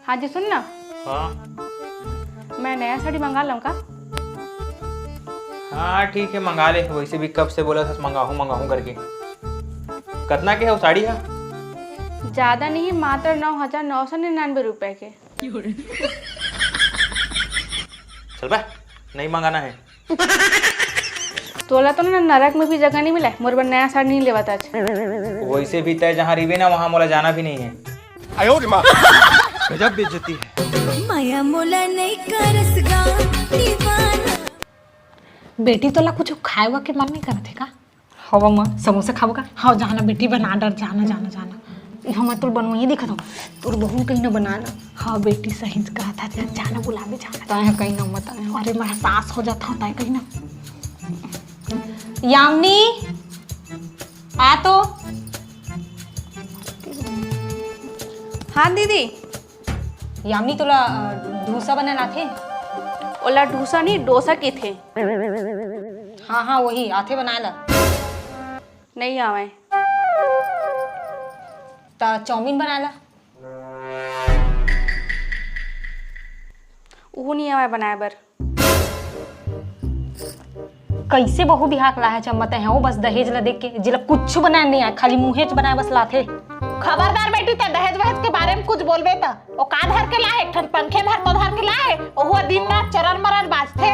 हाँ जी सुन ना, हाँ मैं नया साड़ी मंगा लूँ का? हाँ ठीक है, मंगा ले। वैसे भी कब से बोला था मंगाऊँ करके। कितना के है वो साड़ी है? ज़्यादा नहीं, मात्र 9,999 रुपए के। चल बा, नहीं मंगाना है। तोला तो ना नरक में भी जगह नहीं मिला, मोर पर नया साड़ी नहीं लेवा था। वैसे भी तय जहाँ रिवे ना वहाँ मोला जाना भी नहीं है। गजब बेइज्जती है। माया मोला नहीं करसगा दीवाना। बेटी तोला कुछ खाएगा के मन नहीं करते का? हवा माँ समोसा खाओ का? हाँ जाना बेटी, बना डर, जाना जाना जाना। हम तुर बनवाइए दिखा था, तुर बहू कहीं ना बनाना। हाँ बेटी सही कहा था, जाना बुलावे जाना। ताए कहीं ना मत, अरे मैं सास हो जाता हूँ ताए कहीं ना। यामिनी आ तो। हाँ दीदी। यामिनी तोला डोसा बनाना थे? ओला डोसा नहीं, डोसा के थे। हाँ हाँ वही आथे बनाए ला। नहीं आवे। ता चाउमीन बनाए ला। वो नहीं आवे बनाए बर। कैसे बहू बिहाक ला है चम्मत है वो बस दहेज ला देख के जिला कुछ बनाए नहीं आए, खाली मुँहेच बनाए बस लाथे। खबरदार बेटी, ते दहेज वहेज के बारे में कुछ बोलबे त ओ का धर के लाए, ठन पंखे भर तो धर के लाए, ओहो दिन रात चरर मरर बाजथे।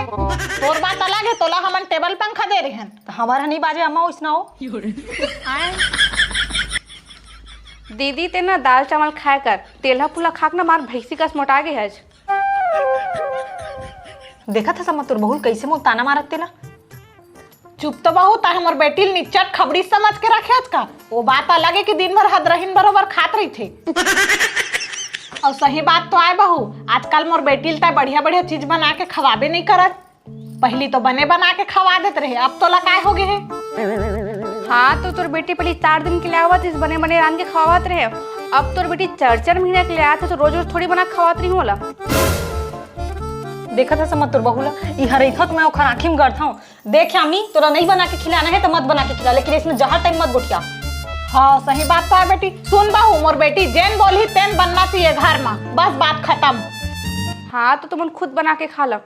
तोर बात अलग है, तोला हमन टेबल पंखा दे रहन। हमारा नहीं बाजे अम्मा वैसना हो। दीदी ते ना दाल चावल खाए कर, तेला पुला खाक ना मार भैंसी कस मोटा गए है। देखा था समझ तोर बहू कैसे मोल ताना मारत तेला। चुप तो बहु, ता हमर बेटी निच्चट खबरी समझ के रखे का। वो बात अलग है कि दिन भर हदरहीन बरोबर खात रही थे। और सही बात तो आए बहू, आजकल मोर बेटी ता बढ़िया बढ़िया चीज बना के खवाबे नहीं करत। पहली तो बने बना के खवा देते रहे, अब तो लकाय हो गए है। हाँ तो तोर बेटी पहले 4 दिन के लिए आवत इस बने बने रान के खवात रहे। अब तोर बेटी 4-4 महीने के लिए आते तो रोज रोज थोड़ी बना खवात रही होला। देखा था समझ तोर बहू ला ई हरैथत मैं ओखर आँखी में गड़था हूँ। देख यामी तोरा नहीं बना के खिलाना है तो मत बना के खिला, लेकिन इसमें जहर टाइम मत गुटिया। हाँ सही बात तो है बेटी। सुन बहू, मोर बेटी जेन बोली तेन बनना चाहिए घर में, बस बात खत्म। हाँ तो तुम खुद बना के खा लो।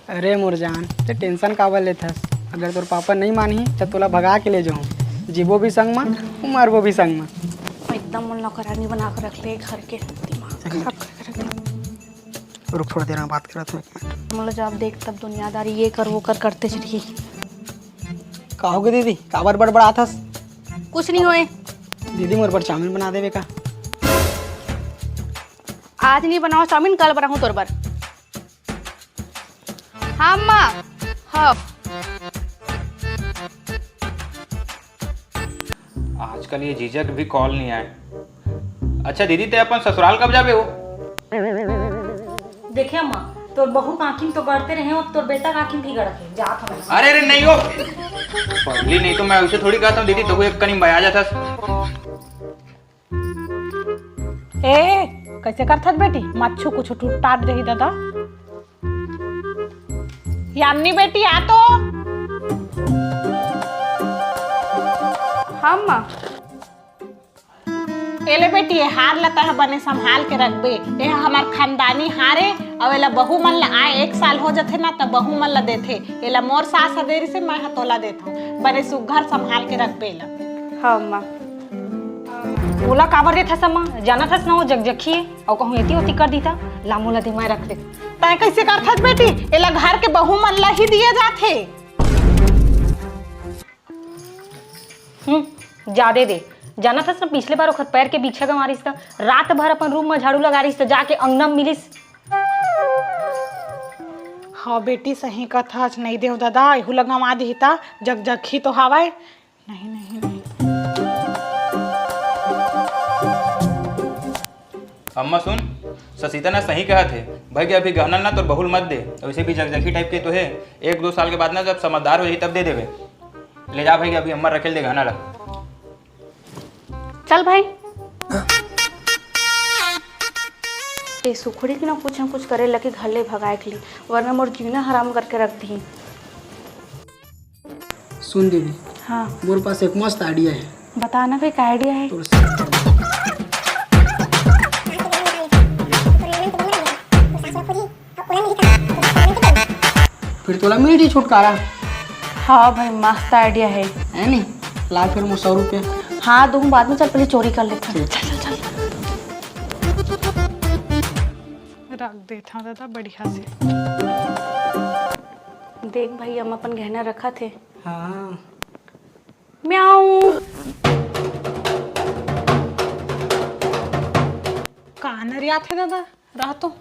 अरे मुरजान ते टेंशन काबर लेथस? अगर तोर पापा नहीं मानी तो तोला भगा के ले जाऊँ, जीवो भी संग में मरबो भी संग में। एकदम मन नौकरानी बना कर रख ले घर के, दिमाग खराब करके रख ले। रुक थोड़ा देर में बात करत हूँ, एक मिनट। मतलब जब देख तब दुनियादारी ये कर वो कर करते चलिए। कहोगे दीदी काबर बड़बड़ा थस? कुछ नहीं होए। दीदी मोर पर चाउमीन बना देवे का? आज नहीं बनाओ चाउमीन, कल बनाऊँ तोर पर। हाँ माँ। हाँ आजकल ये जीजक भी कॉल नहीं आए। अच्छा दीदी ते अपन ससुराल कब जाबे हो? देखे अम्मा तोर बहू काकिम तो गड़ते रहे और तोर बेटा काकिम भी गड़ते जात हमें। अरे नहीं हो पगली, नहीं तो मैं उसे थोड़ी कहता हूँ दीदी तो एक कनी बया जाता। ए कैसे करथत बेटी, मच्छू कुछ टूट टाट रही दादा। यामिनी बेटी आ तो। हाँ माँ। एले बेटी ये हार लता है बने संभाल के रखबे। ये हमार खानदानी हारे और एला बहू मन ला आए 1 साल हो जाते ना तब बहू मन ला देथे। एला मोर सास हदेरी से मैं हतोला देता हूँ, बने सुघर संभाल के रखबे एला। हाँ माँ। ओला काबर देथा समा जाना था ना वो जगजखी और कहूँ एती होती कर दीता लामोला दिमाग रख दे। तय कैसे करथत बेटी, एला घर के बहू मन ला ही दिए जाथे। ज्यादा दे जाना था ना पिछले बार ओखर पैर के पीछे का मारिस था, रात भर अपन रूम में झाड़ू लगा रही जाके अंगना में मिलिस। हाँ बेटी सही कथा नहीं देव दादा, एहू लगवा देता जगजखी तो हवाए। नहीं नहीं नहीं। अम्मा सुन, ससीता ने सही कहा थे भाई कि अभी गहना ना तो बहुल मत दे। वैसे भी जगजगी टाइप के तो है, 1-2 साल के बाद ना जब समझदार हो जाए तब दे देवे। ले जा भाई, अभी अम्मा रखेल दे गहना ला। चल भाई। ए सुखड़ी की ना कुछ हम कुछ करे लगे घर ले भगाए के लिए, वरना मोर जीना हराम करके रख दी। सुन दीदी, हाँ मोर पास एक मस्त आइडिया है। बताना कोई आइडिया है। तो फिर तोला मिल रही छुटकारा। हाँ भाई मस्त आइडिया है नहीं ला फिर 100 रुपये। हाँ दूँ बाद में, चल पहले चोरी कर लेते हैं। चल चल रख देता हूँ दादा बढ़िया से। देख भाई हम अपन गहना रखा थे। हाँ म्याऊ। कहाँ नरिया थे दादा रह तो।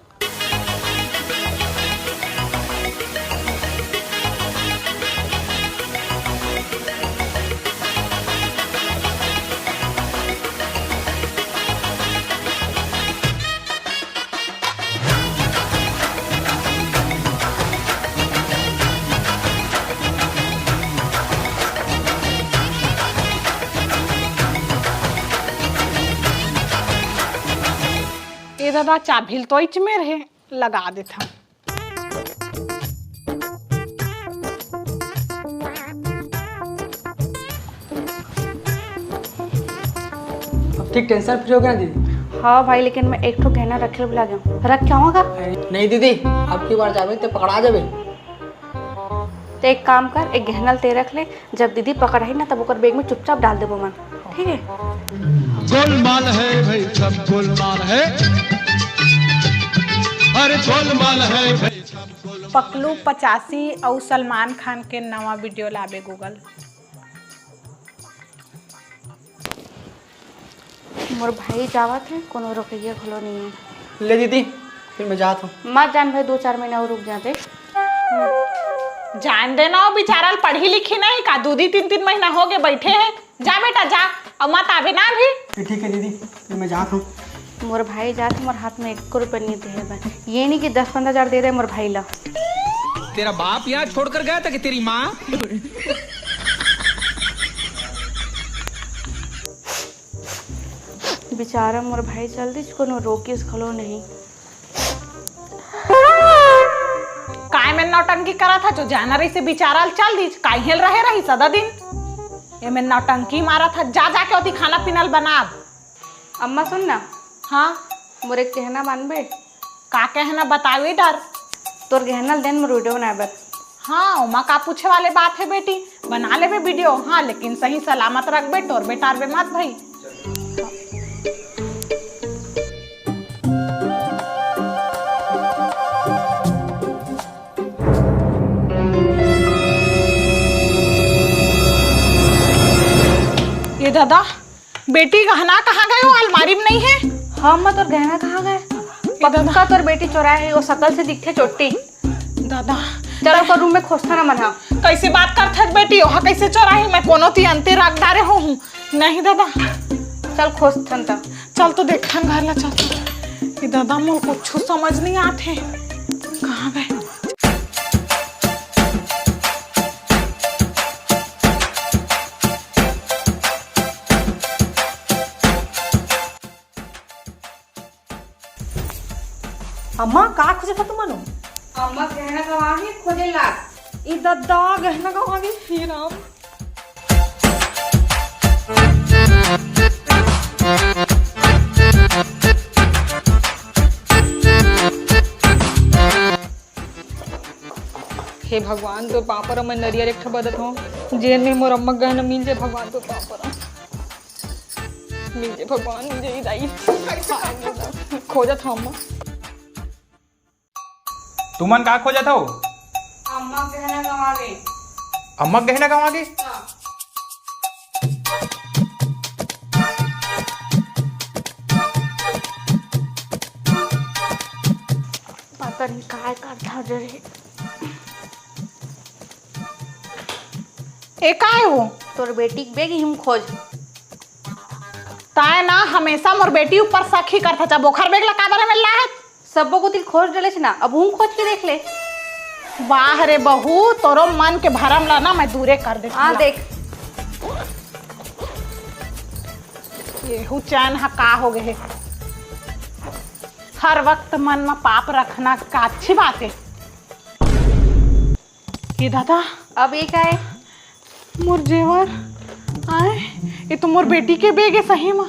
ये दादा चाभिल तो इच में रहे लगा देता। अब ठीक टेंशन फ्री हो गया दीदी। हाँ भाई लेकिन मैं एक ठो गहना रखे भुला गया हूँ। रख क्या होगा? नहीं दीदी अब की बार जावे तो पकड़ा जावे। तो एक काम कर, एक गहना ते रख ले, जब दीदी पकड़ाई ना तब ओकर बैग में चुपचाप डाल देबो मन। ठीक है? गोलमाल है भाई सब गोलमाल है। अरे गोलमाल है भाई सब गोलमाल। पकलू 85 और सलमान खान के नवा वीडियो लाबे गूगल। मोर भाई जावत है, कोनो रुपया घलो नहीं है। ले दीदी फिर मैं जाता हूँ। मत जान भाई, 2-4 महीना और रुक जाते। जान देना वो बेचारा पढ़ी लिखी नहीं का, 2-3 महीना हो गए बैठे हैं। जा बेटा जा, और मत आवे ना भी। ठीक है दीदी फिर मैं जाता हूँ। मोर भाई जाते, मोर हाथ में 1 रुपया नहीं दे। ये नहीं कि 10-15 हज़ार दे दे मोर भाई ला। तेरा बाप यहाँ छोड़कर गया था कि तेरी माँ? बेचारा मोर भाई जल्दी कोनो रोकिस खलो नहीं। काय में नौटंकी करा था जो जाना रही से बेचारा चल दी काय हेल रही सदा दिन। ये में नौटंकी मारा था। जा जाके ओती खाना पीना बनाब। अम्मा सुन ना, हाँ मोर एक गहना बांधबे। का कहना बतावे डर। तोर गहना देन मोर वीडियो बनाबे। हाँ उमा का पूछे वाले बात है बेटी, बना ले वीडियो। हाँ लेकिन सही सलामत रख बे, टोर बेटार बे मत भाई। ये दादा बेटी गहना कहाँ गए हो? अलमारी में नहीं है। हाँ अम्मा तोर गहना कहाँ गए? पक्का तोर बेटी चुराए है, वो शकल से दिखते चोटी। दादा चलो कर रूम में खोजता ना मना। कैसे बात करते बेटी? वहाँ कैसे चोराही? मैं कोनो ती अंते रख डारे हूँ। नहीं दादा चल खोजतन ता। चल तो देखन घर ला चल। ये दादा मोर कुछ समझ नहीं आते कहाँ गए। अम्मा का खोजे था तुमानो? अम्मा गहना गवा है खोजे ला। ई दादा गहना गवा गई। हे राम। हे भगवान तो पापर मैं नरियर एक बदत हूँ जेल में मोर अम्मा गहना मिल जाए। भगवान तो पापर मिल जाए। भगवान मिल जाए। दाई खोजत हूँ अम्मा। तुमन का खोजा था? अम्मा गहना गवा गई। अम्मा गहना गवा गई? पता नहीं काय करता रे। ए का है वो? तोर बेटी के बेग हम खोज। ताए ना हमेशा मोर बेटी ऊपर सखी करता चा बोखर बेग ला का बारे में ला है। सबो को तिल खोज डले छ ना, अब हम खोज के देख ले। वाह रे बहू तोरो मन के भरम ला ना मैं दूरे कर दे। हाँ देख येहू चैन हा का हो गए। हर वक्त मन में पाप रखना का अच्छी बात है। ये दादा अब ये क्या है? मोर जेवर आए ये तो मोर बेटी के बेग है सही में।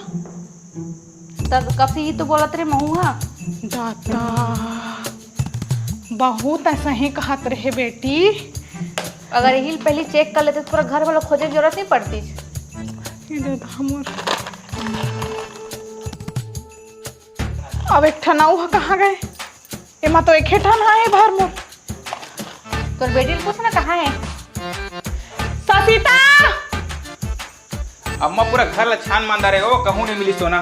तब कब से ही तो बोलत रहे महुआ। दाता बहुत ऐसा ही कहत रहे बेटी। अगर यही पहले चेक कर लेते तो पूरा घर वालों खोजे की जरूरत नहीं पड़ती। ये दादा मोर अब एक ठना हुआ कहाँ गए? एमा तो एक ही ठना है भर मोर। तो बेटी पूछ ना कहाँ है। ससीता अम्मा पूरा घर ला छान मांदा रहे हो, कहूँ नहीं मिली सोना।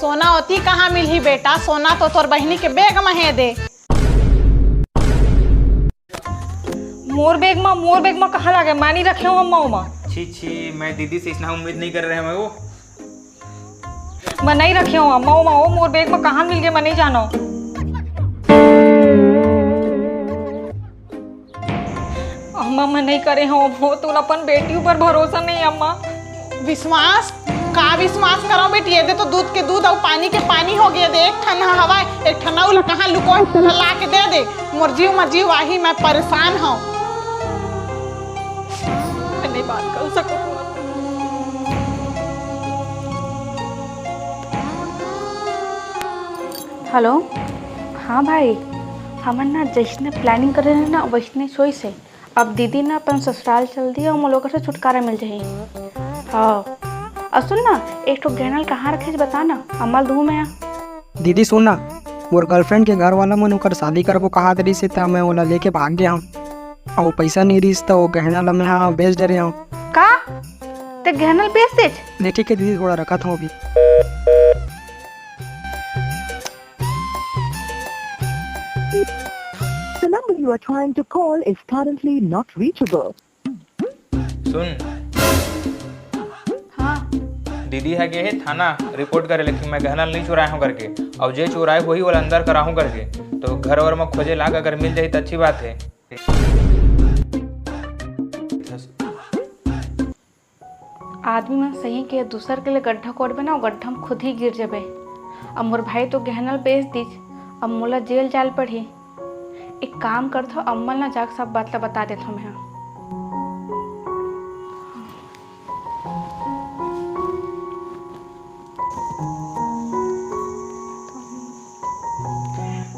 सोना होती कहाँ मिली बेटा? सोना तो तोर बहनी के बेग में है दे। मोर बेग में कहाँ लागे? मानी रखे हो अम्मा उमा। छी छी, मैं दीदी से इतना उम्मीद नहीं कर रहे हैं वो। मैं नहीं रखे हो अम्मा उमा, वो मोर बेग में कहाँ मिल गए मैं नहीं जानो। अम्मा मैं नहीं करे हो, वो तो अपन बेटी ऊपर भरोसा नहीं अम्मा। विश्वास का विश्वास करो बेटी? ये दे तो दूध के दूध और पानी के पानी हो गया दे। एक ठना हवा एक ठना उल कहाँ लुको ला के दे दे। मोर जीव वाही मैं परेशान हूँ। मैं नहीं बात कर सकूँ। हेलो हाँ भाई, हमन ना जैसने प्लानिंग करे रहे ना वैसने सोई से अब दीदी ना अपन ससुराल चल दी और मोलों से छुटकारा मिल जाए। हाँ और सुन ना, एक तो गहनल कहाँ रखे बता ना, अमल धूम है। दीदी सुन ना, मोर गर्लफ्रेंड के घर वाला मन ओकर शादी करबो कहा रही से मैं ओला लेके भाग गया हूँ और पैसा नहीं रही तो गहना ला मैं हाँ बेच डरे हूँ। का ते गहनल बेच दे? देखिए कि दीदी थोड़ा रखा था अभी। The number you are trying to call is currently not reachable. सुन, हाँ दीदी है गए है थाना रिपोर्ट करे, लेकिन मैं गहना नहीं चुराया हूँ करके, और जे चुराए वही वाला अंदर करा हूँ करके। तो घर और में खोजे लाग अगर मिल जाए तो अच्छी बात है। आदमी में सही के दूसर के लिए गड्ढा कोड़बे ना, गड्ढा में खुद ही गिर जाबे। अब मोर भाई तो गहनल बेच दीज, अब मोला जेल जाल पड़ी। एक काम करथो, अम्मल ना जाके सब बात ला बता देथो मैं।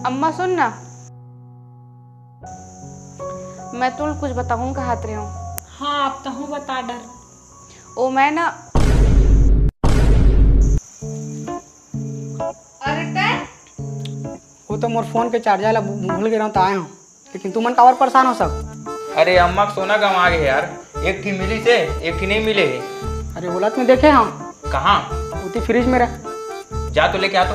अम्मा सुन ना, मैं तुल कुछ बताऊँ कहत रही हूँ। हाँ अब तो हूँ बता डर। ओ मैं ना वो तो मोर फोन के चार्जर ला भूल गया तो आए हूँ, लेकिन तुमन कावर परेशान हो सब। अरे अम्मा सोना गंवा गए यार, एक थी मिली से एक थी नहीं मिले। अरे बोलत में देखे हम कहाँ? उती फ्रिज में रह। जा तो लेके आ तो।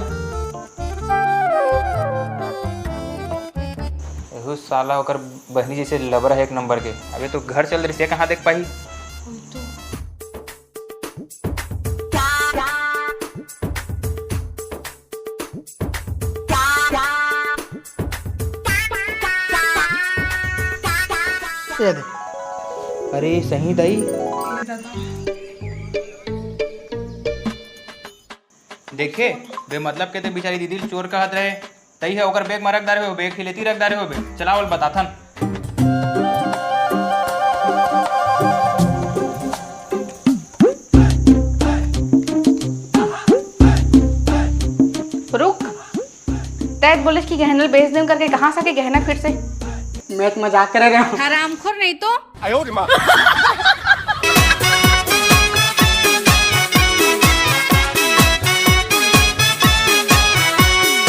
एहू साला होकर बहनी जैसे लबरा है एक नंबर के। अबे तो घर चल रही से कहाँ देख पाई। ये दे। अरे सही दई देखे बे मतलब के ते बेचारी दीदी चोर का हाथ रहे तई है ओकर बैग में रख दारे हो, बैग खिलेती रख दारे हो बे। चलाओ बताथन। रुक, तैत बोले कि गहनल बेच दें करके कहाँ सके गहना फिर से? मैं तो मजाक कर रहा हूँ। हरामखोर नहीं तो